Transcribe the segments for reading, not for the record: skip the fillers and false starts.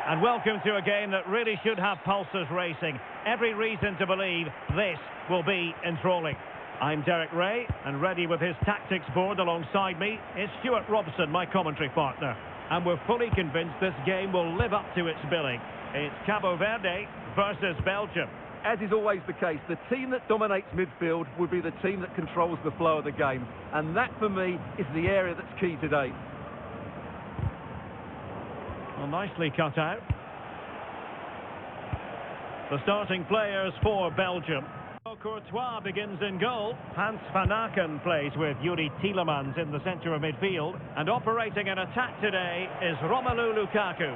And welcome to a game that really should have pulses racing. Every reason to believe this will be enthralling. I'm Derek Ray, and ready with his tactics board alongside me is Stuart Robson, my commentary partner. And we're fully convinced this game will live up to its billing. It's Cabo Verde versus Belgium. As is always the case, the team that dominates midfield will be the team that controls the flow of the game. And that, for me, is the area that's key today. Well, nicely cut out. The starting players for Belgium. Courtois begins in goal. Hans van Aken plays with Yuri Tielemans in the centre of midfield. And operating an attack today is Romelu Lukaku.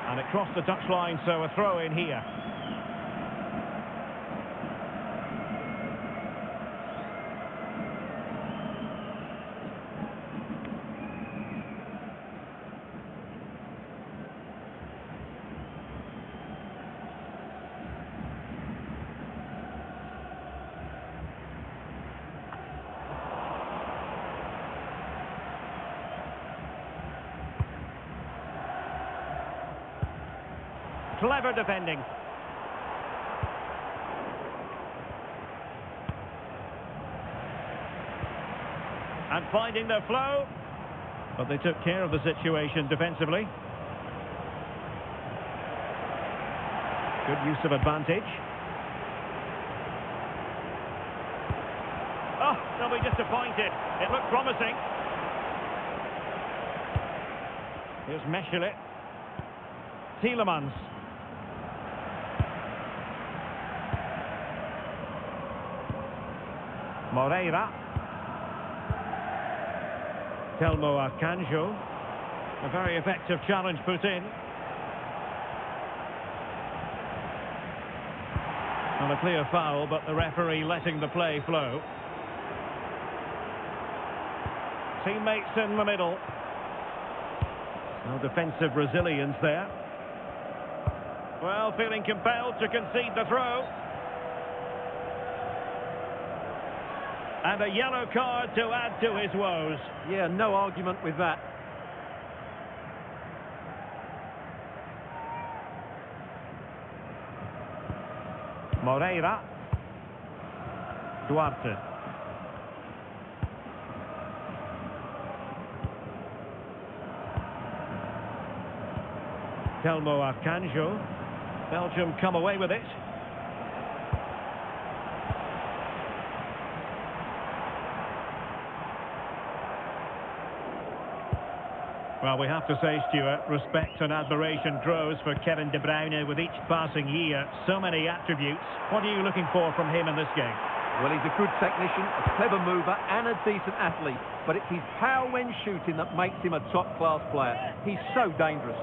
And across the touchline, so a throw in here. Clever defending. And finding their flow. But they took care of the situation defensively. Good use of advantage. Oh, they'll be disappointed. It looked promising. Here's Meschelet. Tielemans. Moreira. Telmo Akanjo. A very effective challenge put in. And a clear foul, but the referee letting the play flow. Teammates in the middle. No defensive resilience there. Well, feeling compelled to concede the throw. And a yellow card to add to his woes. Yeah, no argument with that. Moreira. Duarte. Telmo Akanjo. Belgium come away with it. Well, we have to say, Stuart, respect and admiration grows for Kevin De Bruyne with each passing year. So many attributes. What are you looking for from him in this game? Well, he's a good technician, a clever mover and a decent athlete. But it's his power when shooting that makes him a top-class player. He's so dangerous.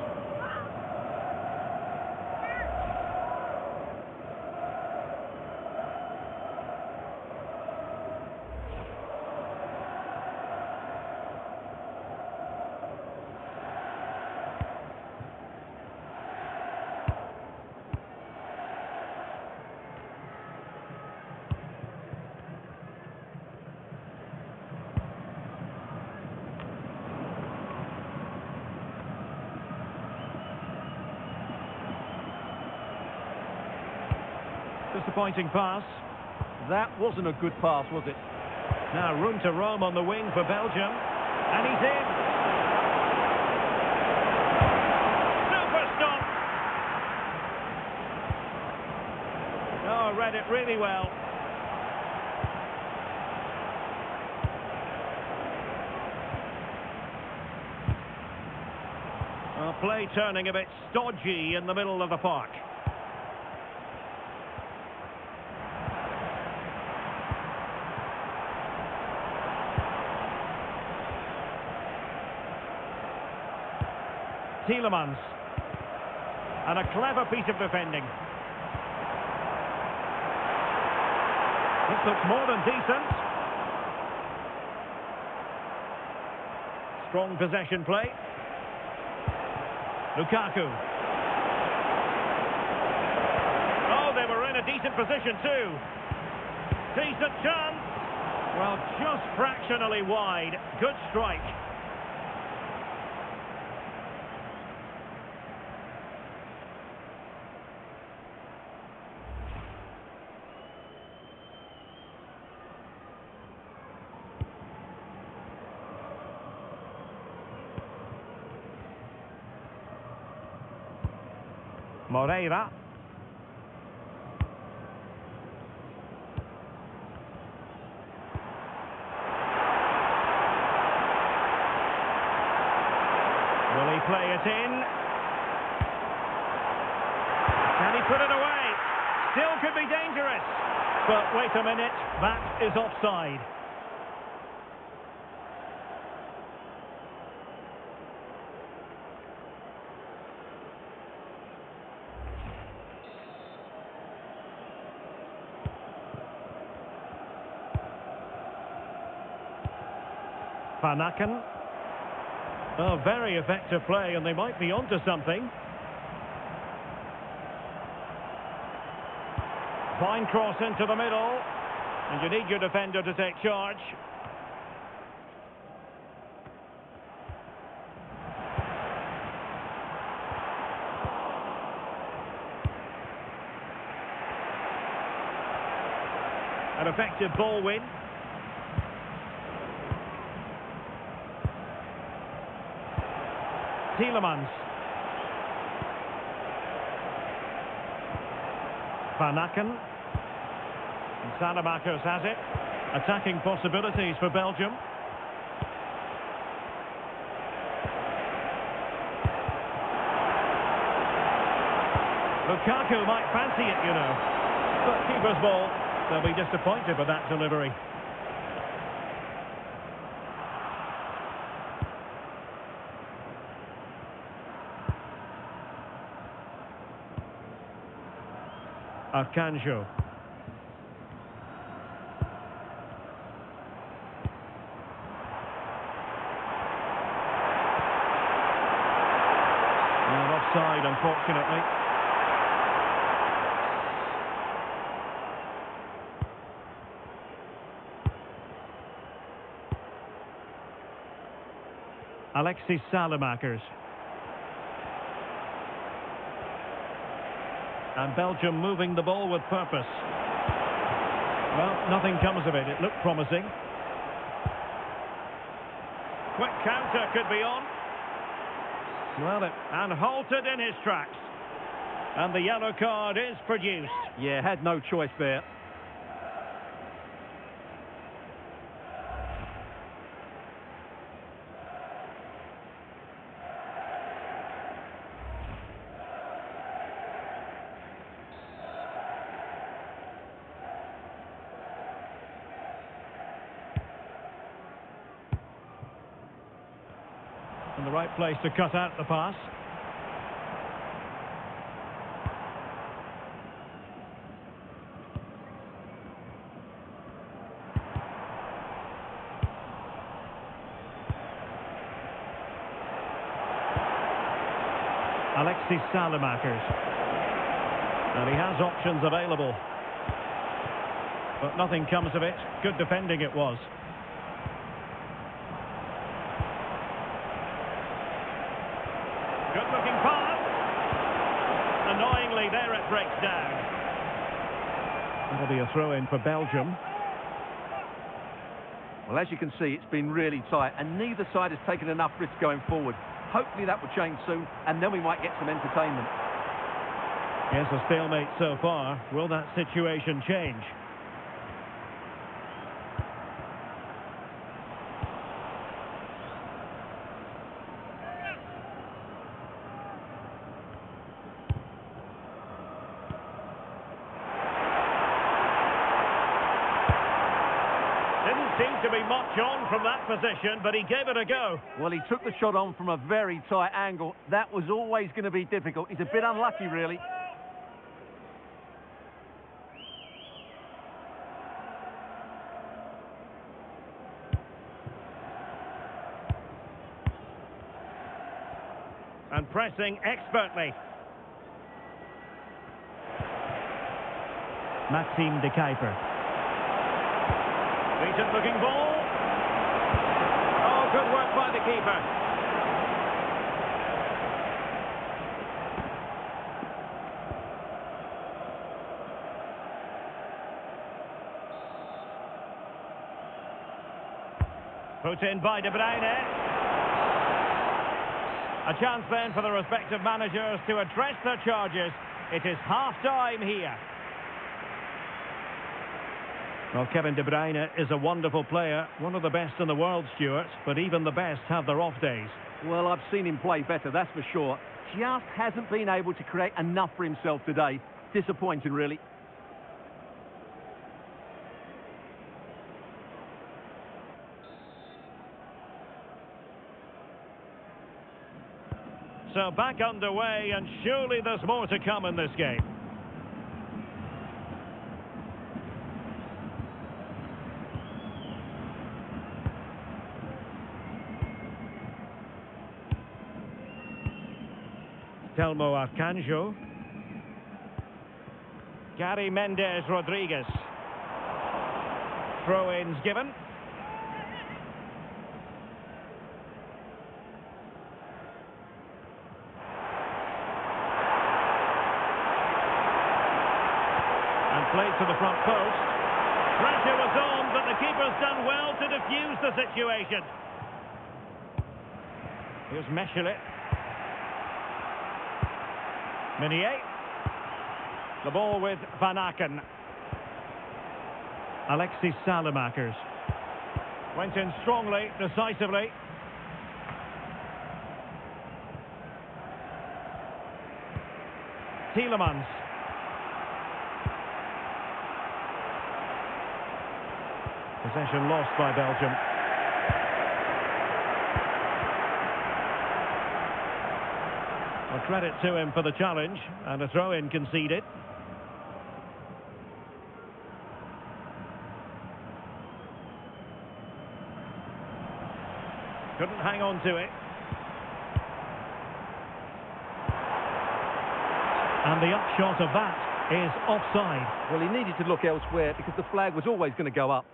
Disappointing pass. That wasn't a good pass, was it? Now room to roam on the wing for Belgium. And he's in. Super stop. Oh, read it really well. Well, play turning a bit stodgy in the middle of the park. Tielemans. And a clever piece of defending. This looks more than decent. Strong possession play. Lukaku. Oh, they in a decent position too. Decent chance. Well, just fractionally wide. Good strike. Moreira. Will he play it in? Can he put it away? Still could be dangerous. But wait a minute, that is offside. Panakan. Oh, very effective play, and they might be onto something. Fine cross into the middle, and you need your defender to take charge. An effective ball win. Tielemans. Panakan. And Salamakers has it. Attacking possibilities for Belgium. Lukaku might fancy it, you know. But keeper's ball. They'll be disappointed with that delivery. Arcanjo. And offside, unfortunately. Alexis Salamakers. And Belgium moving the ball with purpose. Well, nothing comes of it. It looked promising. Quick counter could be on. Well, and halted in his tracks. And the yellow card is produced. Yeah, had no choice there. In the right place to cut out the pass. Alexis Salamakers. And he has options available. But nothing comes of it. Good defending it was. Good looking pass. Annoyingly, there it breaks down. That'll be a throw-in for Belgium. Well, as you can see, it's been really tight, and neither side has taken enough risk going forward. Hopefully that will change soon, and then we might get some entertainment. Yes, a stalemate so far. Will that situation change? Seemed to be much on from that position, but he gave it a go. Well, he took the shot on from a very tight angle. That was always going to be difficult. He's a bit unlucky, really. And pressing expertly. Maxime de Kuiper. Decent looking ball. Oh, good work by the keeper. Put in by De Bruyne. A chance then for the respective managers to address their charges. It is half-time here. Well, Kevin De Bruyne is a wonderful player, one of the best in the world, Stuart, but even the best have their off days. Well, I've seen him play better, that's for sure. Just hasn't been able to create enough for himself today. Disappointing, really. So back underway, and surely there's more to come in this game. Telmo Arcanjo. Gary Mendes Rodriguez. Throw-ins given. And played to the front post. Pressure was on, but the keeper's done well to defuse the situation. Here's Mechelet. Meunier. The ball with Van Aken. Alexis Salemakers. Went in strongly, decisively. Tielemans. Possession lost by Belgium. Well, credit to him for the challenge, and a throw-in conceded. Couldn't hang on to it. And the upshot of that is offside. Well, he needed to look elsewhere because the flag was always going to go up.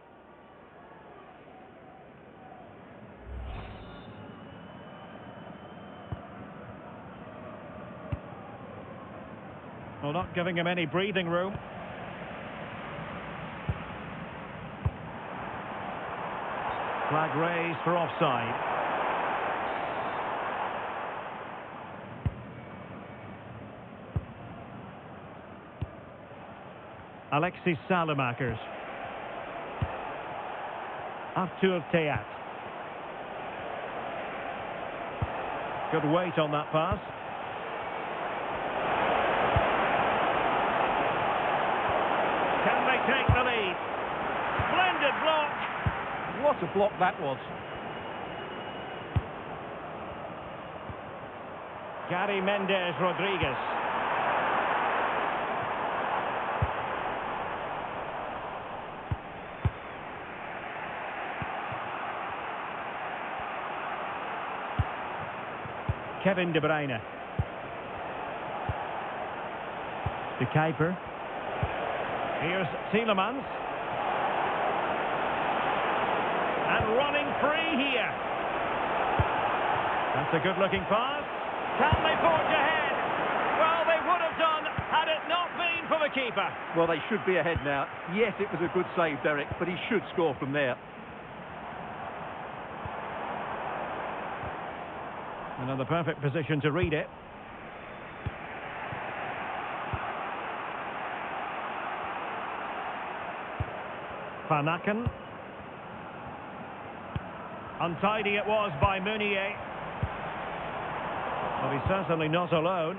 Well, not giving him any breathing room. Flag raised for offside. Alexis Salemakers. Arthur Theat. Good weight on that pass. Can they take the lead? Splendid block. What a block that was. Gary Mendes Rodriguez. Kevin De Bruyne. De Kuiper. Here's Tielemans. And running free here. That's a good-looking pass. Can they forge ahead? Well, they would have done had it not been for the keeper. Well, they should be ahead now. Yes, it was a good save, Derek, but he should score from there. Another perfect position to read it. Van Aken. Untidy it was by Meunier. Well, he's certainly not alone.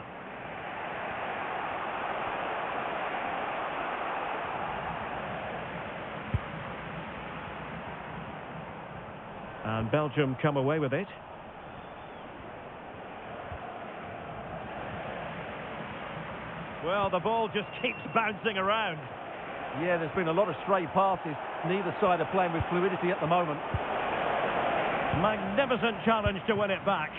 And Belgium come away with it. Well, the ball just keeps bouncing around. Yeah, there's been a lot of stray passes. Neither side are playing with fluidity at the moment. Magnificent challenge to win it back.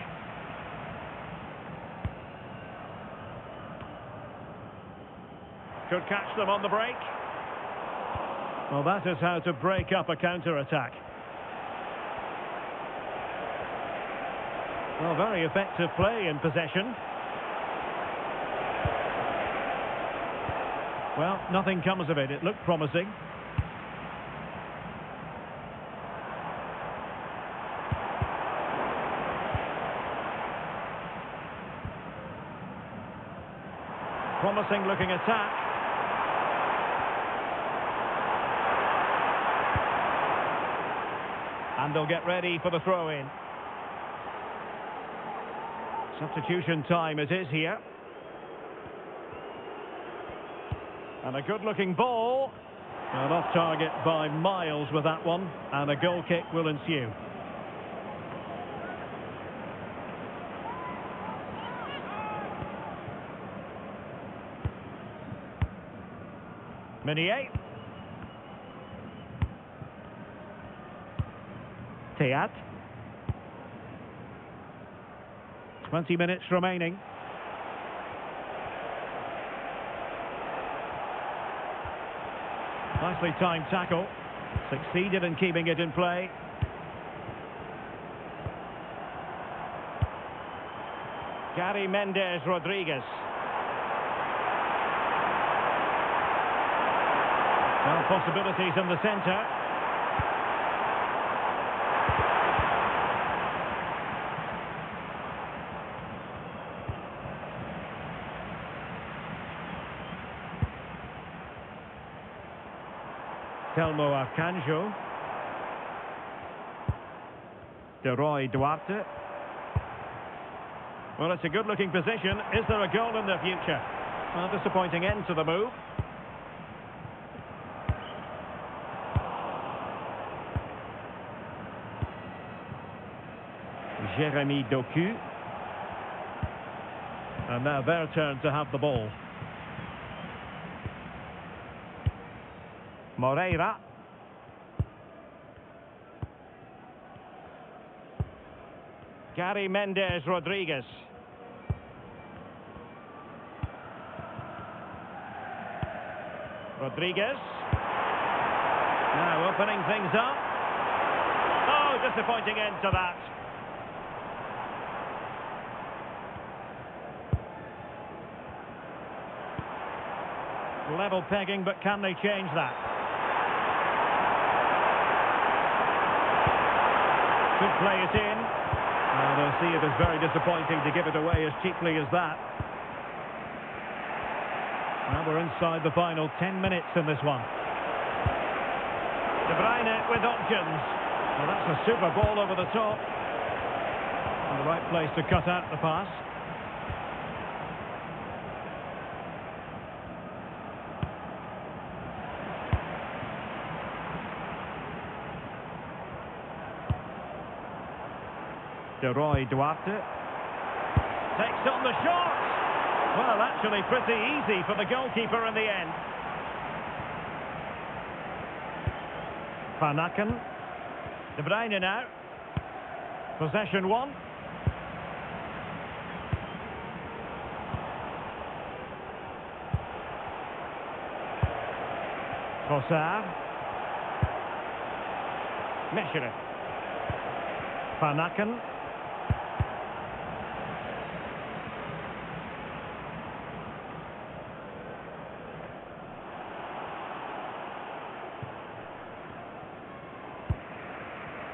Could catch them on the break. Well, that is how to break up a counter-attack. Well, very effective play in possession. Well, nothing comes of it. It looked promising. Promising looking attack. And they'll get ready for the throw-in. Substitution time it is here. And a good-looking ball. And off target by miles with that one. And a goal kick will ensue. Meunier. Théat. 20 minutes remaining. Nicely timed tackle. Succeeded in keeping it in play. Gary Mendes Rodriguez. Well, possibilities in the centre. Telmo Arcanjo. De Roy Duarte. Well, it's a good-looking position. Is there a goal in the future? Well, disappointing end to the move. Jérémy Doku. And now their turn to have the ball. Moreira. Gary Mendes Rodriguez. Rodriguez. Now opening things up. Oh, disappointing end to that. Level pegging, but can they change that? Could play it in. They'll see it as very disappointing to give it away as cheaply as that. Well, we're inside the final 10 minutes in this one. De Bruyne with options. Well, that's a super ball over the top. And the right place to cut out the pass. De Roy Duarte takes on the shot. Well, actually pretty easy for the goalkeeper in the end. Van Aken. De Bruyne now. Possession one. Trossard. Mechelen. Van Aken.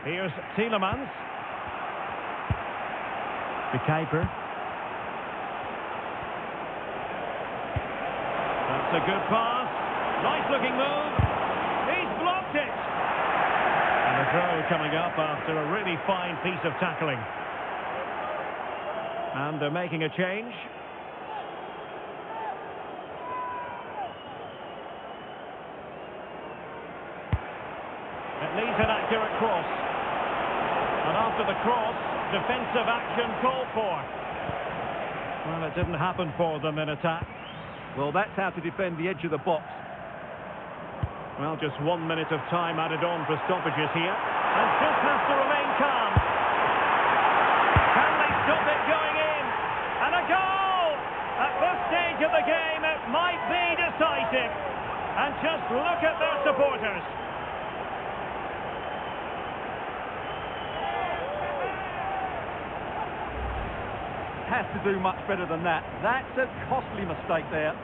Here's Tielemans. De Kuiper. That's a good pass. Nice looking move. He's blocked it. And a throw coming up after a really fine piece of tackling. And they're making a change. It needs an accurate cross. And after the cross, defensive action called for. Well, it didn't happen for them in attack. Well, that's how to defend the edge of the box. Well, just 1 minute of time added on for stoppages here. And just has to remain calm. Can they stop it going in? And a goal! At this stage of the game, it might be decisive. And just look at their supporters. Has to do much better than that. That's a costly mistake there.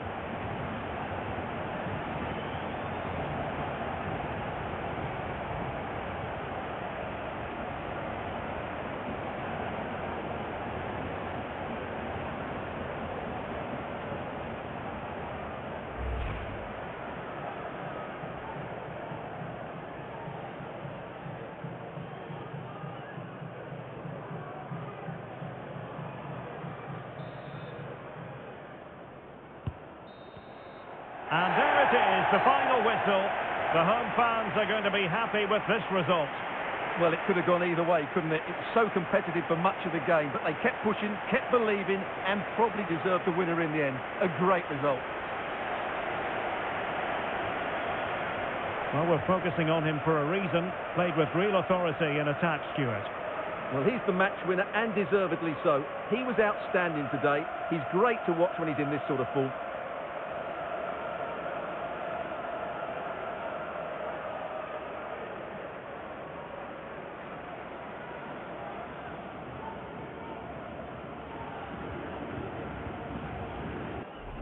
And there it is, the final whistle. The home fans are going to be happy with this result. Well, it could have gone either way, couldn't it? It was so competitive for much of the game, but they kept pushing, kept believing, and probably deserved the winner in the end. A great result. Well, we're focusing on him for a reason. Played with real authority in attack, Stuart. Well, he's the match winner, and deservedly so. He was outstanding today. He's great to watch when he's in this sort of form.